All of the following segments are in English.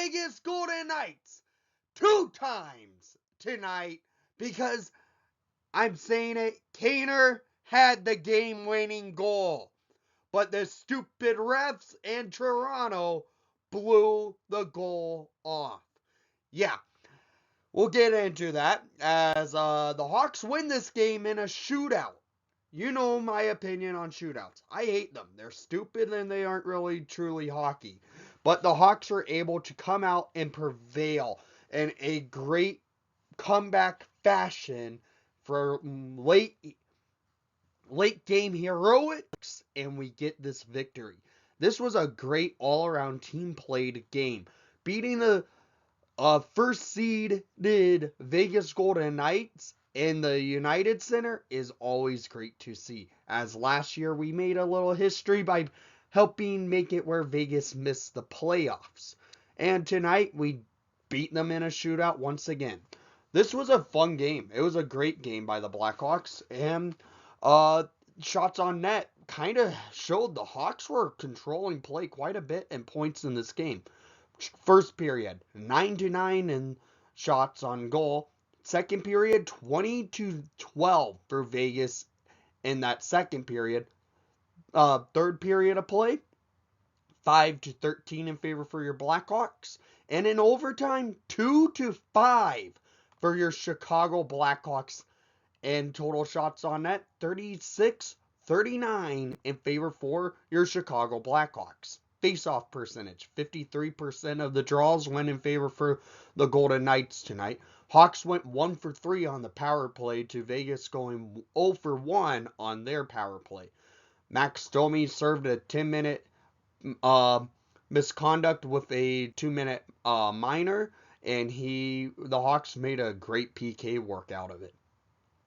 Vegas Golden Knights 2 times tonight because I'm saying it, Kane had the game-winning goal. But the stupid refs in Toronto blew the goal off. Yeah, we'll get into that as the Hawks win this game in a shootout. You know my opinion on shootouts. I hate them. They're stupid and they aren't really truly hockey. But the Hawks are able to come out and prevail in a great comeback fashion for late game heroics, and we get this victory. This was a great all-around team played game. Beating the first seeded Vegas Golden Knights in the United Center is always great to see. As last year we made a little history by helping make it where Vegas missed the playoffs. And tonight we beat them in a shootout once again. This was a fun game. It was a great game by the Blackhawks, and shots on net kind of showed the Hawks were controlling play quite a bit and points in this game. First period, 9-9 in shots on goal. Second period, 20-12 for Vegas in that second period. Third period of play, 5-13 in favor for your Blackhawks. And in overtime, 2-5 for your Chicago Blackhawks. And total shots on net, 36-39 in favor for your Chicago Blackhawks. Face-off percentage, 53% of the draws went in favor for the Golden Knights tonight. Hawks went 1 for 3 on the power play to Vegas going 0 for 1 on their power play. Max Domi served a 10-minute misconduct with a 2-minute minor, and the Hawks made a great PK work out of it.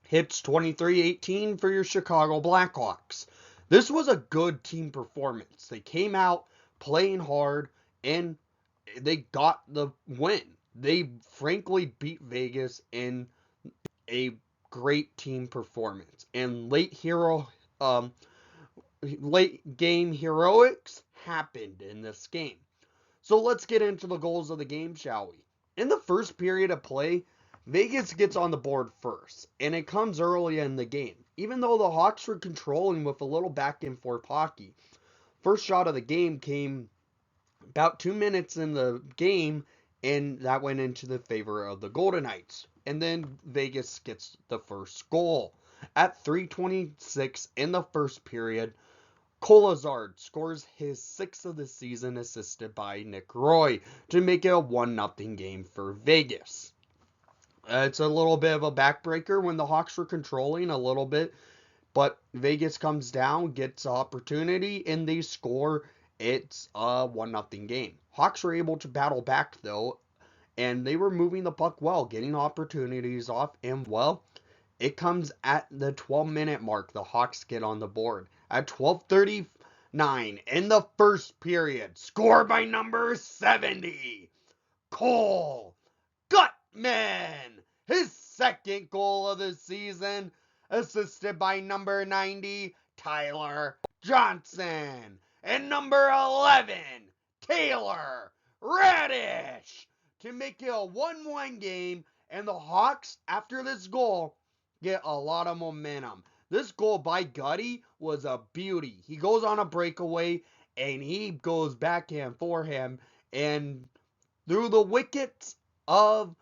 Hits 23-18 for your Chicago Blackhawks. This was a good team performance. They came out playing hard, and they got the win. They frankly beat Vegas in a great team performance. And late game heroics happened in this game. So let's get into the goals of the game, shall we? In the first period of play, Vegas gets on the board first, and it comes early in the game. Even though the Hawks were controlling with a little back and forth hockey, first shot of the game came about 2 minutes in the game, and that went into the favor of the Golden Knights. And then Vegas gets the first goal. At 3:26 in the first period, Kolazard scores his 6th of the season, assisted by Nick Roy, to make it a 1-0 game for Vegas. It's a little bit of a backbreaker when the Hawks were controlling a little bit, but Vegas comes down, gets an opportunity, and they score. It's a 1-0 game. Hawks were able to battle back, though, and they were moving the puck well, getting opportunities off, and, well, it comes at the 12-minute mark. The Hawks get on the board. At 12:39 in the first period, scored by number 70, Cole Gutman. His second goal of the season, assisted by number 90, Tyler Johnson. And number 11, Taylor Radish, to make it a 1-1 game. And the Hawks, after this goal, get a lot of momentum. This goal by Gutty was a beauty. He goes on a breakaway, and he goes backhand for him, and through the wickets of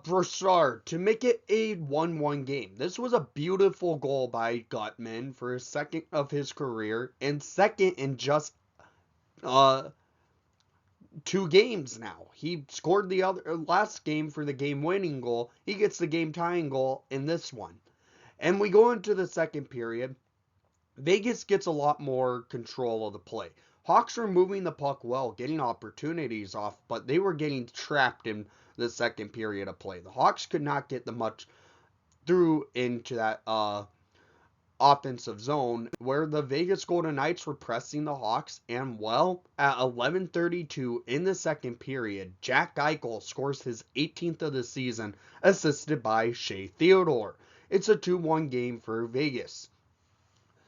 Broussard to make it a 1-1 game. This was a beautiful goal by Gutman for his second of his career, and second in just 2 games now. He scored the last game for the game-winning goal. He gets the game-tying goal in this one. And we go into the second period. Vegas gets a lot more control of the play. Hawks were moving the puck well, getting opportunities off, but they were getting trapped in the second period of play. The Hawks could not get the much through into that offensive zone where the Vegas Golden Knights were pressing the Hawks, and, well, at 11:32 in the second period, Jack Eichel scores his 18th of the season, assisted by Shea Theodore. It's a 2-1 game for Vegas.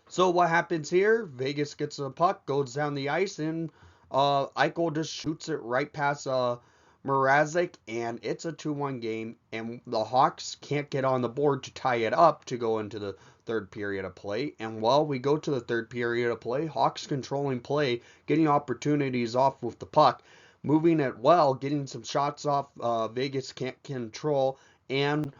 So what happens here? Vegas gets the puck, goes down the ice, and Eichel just shoots it right past Mrazek, and it's a 2-1 game, and the Hawks can't get on the board to tie it up to go into the third period of play. And while we go to the third period of play, Hawks controlling play, getting opportunities off with the puck, moving it well, getting some shots off Vegas can't control, and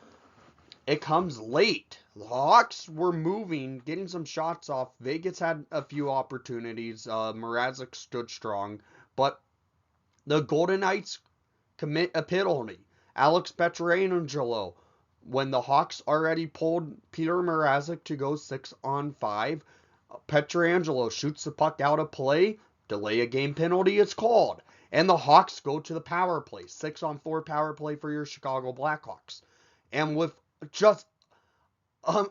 it comes late. The Hawks were moving, getting some shots off. Vegas had a few opportunities. Mrazek stood strong, but the Golden Knights commit a penalty. Alex Pietrangelo, when the Hawks already pulled Peter Mrazek to go 6-on-5, Pietrangelo shoots the puck out of play. Delay a game penalty is called. And the Hawks go to the power play. 6-on-4 power play for your Chicago Blackhawks. And with just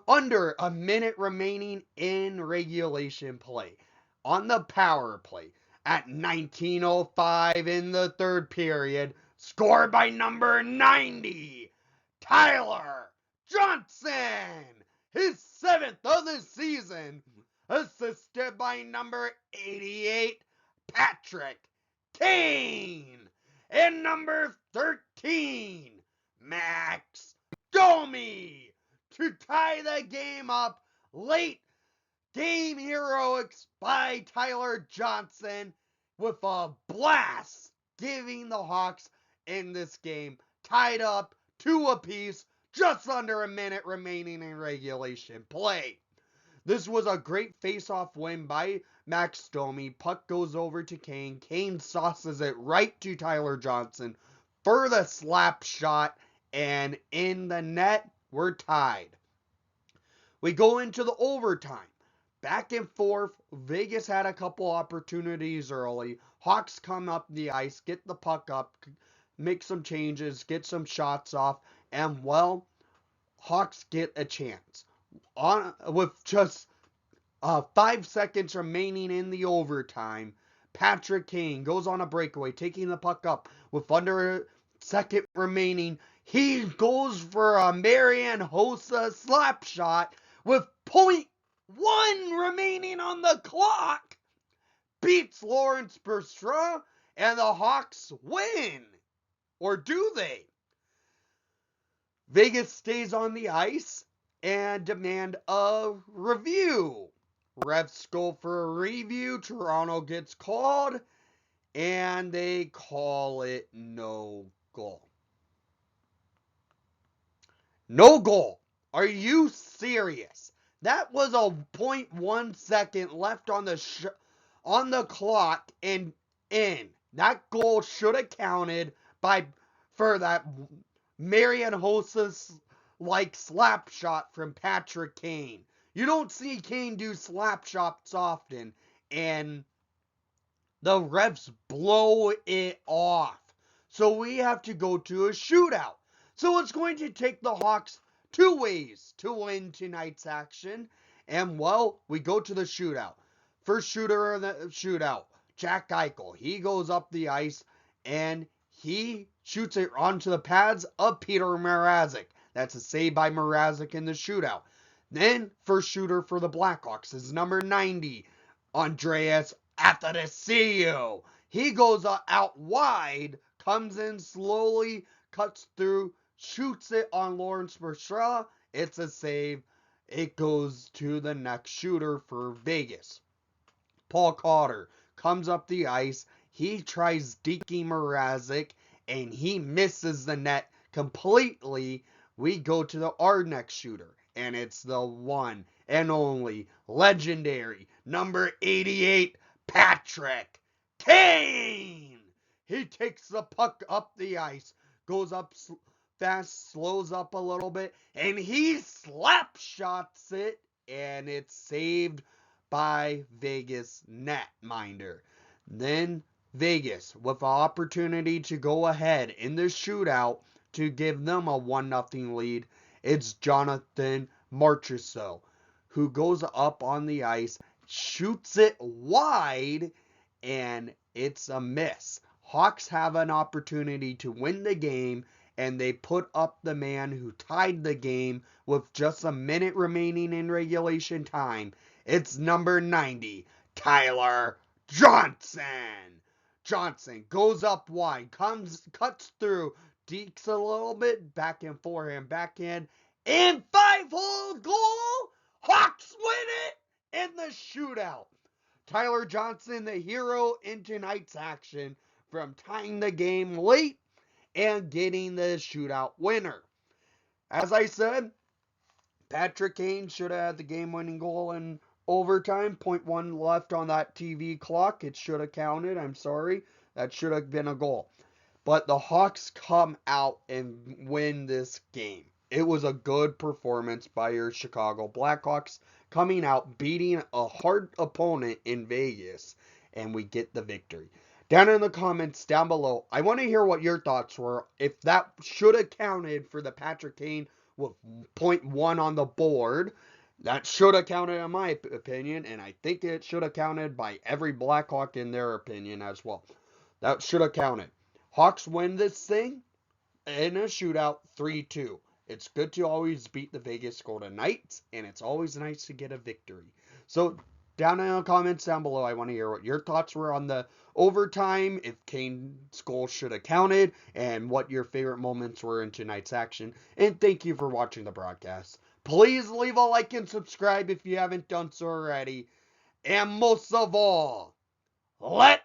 under a minute remaining in regulation play, on the power play, at 19:05 in the third period, scored by number 90, Tyler Johnson, his 7th of the season, assisted by number 88, Patrick Kane, and number 13, Max Domi, to tie the game up late. Game heroics by Tyler Johnson with a blast, giving the Hawks in this game tied up 2 apiece, just under a minute remaining in regulation play. This was a great face-off win by Max Domi. Puck goes over to Kane. Kane sauces it right to Tyler Johnson for the slap shot, and in the net, we're tied. We go into the overtime. Back and forth. Vegas had a couple opportunities early. Hawks come up the ice, get the puck up, make some changes, get some shots off, and well, Hawks get a chance. With just 5 seconds remaining in the overtime, Patrick Kane goes on a breakaway, taking the puck up with under a second remaining. He goes for a Marian Hossa slap shot with .1 remaining on the clock, beats Lawrence Bergeron, and the Hawks win. Or do they? Vegas stays on the ice and demand a review. Refs go for a review. Toronto gets called, and they call it no goal. No goal. Are you serious? That was a .1 second left on the clock and in. That goal should have counted for that Marian Hossa's slap shot from Patrick Kane. You don't see Kane do slap shots often, and the refs blow it off. So we have to go to a shootout. So it's going to take the Hawks 2 ways to win tonight's action. And well, we go to the shootout. First shooter of the shootout, Jack Eichel. He goes up the ice and he shoots it onto the pads of Peter Mrazek. That's a save by Mrazek in the shootout. Then, first shooter for the Blackhawks is number 90, Andreas Athanasiou. He goes out wide, comes in slowly, cuts through, shoots it on Lawrence Bergeron. It's a save. It goes to the next shooter for Vegas. Paul Cotter comes up the ice. He tries deking Mrazek, and he misses the net completely. We go to our next shooter, and it's the one and only legendary number 88, Patrick Kane. He takes the puck up the ice, goes up fast, slows up a little bit, and he slap shots it, and it's saved by Vegas netminder. Then Vegas, with an opportunity to go ahead in the shootout to give them a 1-0 lead, it's Jonathan Marchessault who goes up on the ice, shoots it wide, and it's a miss. Hawks have an opportunity to win the game, and they put up the man who tied the game with just a minute remaining in regulation time. It's number 90, Tyler Johnson. Johnson goes up wide, cuts through, dekes a little bit, back in forehand, backhand, and 5-hole goal! Hawks win it in the shootout. Tyler Johnson, the hero in tonight's action, from tying the game late and getting the shootout winner. As I said, Patrick Kane should have had the game-winning goal in overtime. 0.1 left on that TV clock. It should have counted. I'm sorry. That should have been a goal. But the Hawks come out and win this game. It was a good performance by your Chicago Blackhawks, coming out, beating a hard opponent in Vegas, and we get the victory. Down in the comments down below, I want to hear what your thoughts were. If that should have counted for the Patrick Kane with 0.1 on the board, that should have counted in my opinion, and I think it should have counted by every Blackhawk in their opinion as well. That should have counted. Hawks win this thing in a shootout 3-2. It's good to always beat the Vegas Golden Knights, and it's always nice to get a victory. So down in the comments down below, I want to hear what your thoughts were on the overtime, if Kane's goal should have counted, and what your favorite moments were in tonight's action. And thank you for watching the broadcast. Please leave a like and subscribe if you haven't done so already. And most of all, let's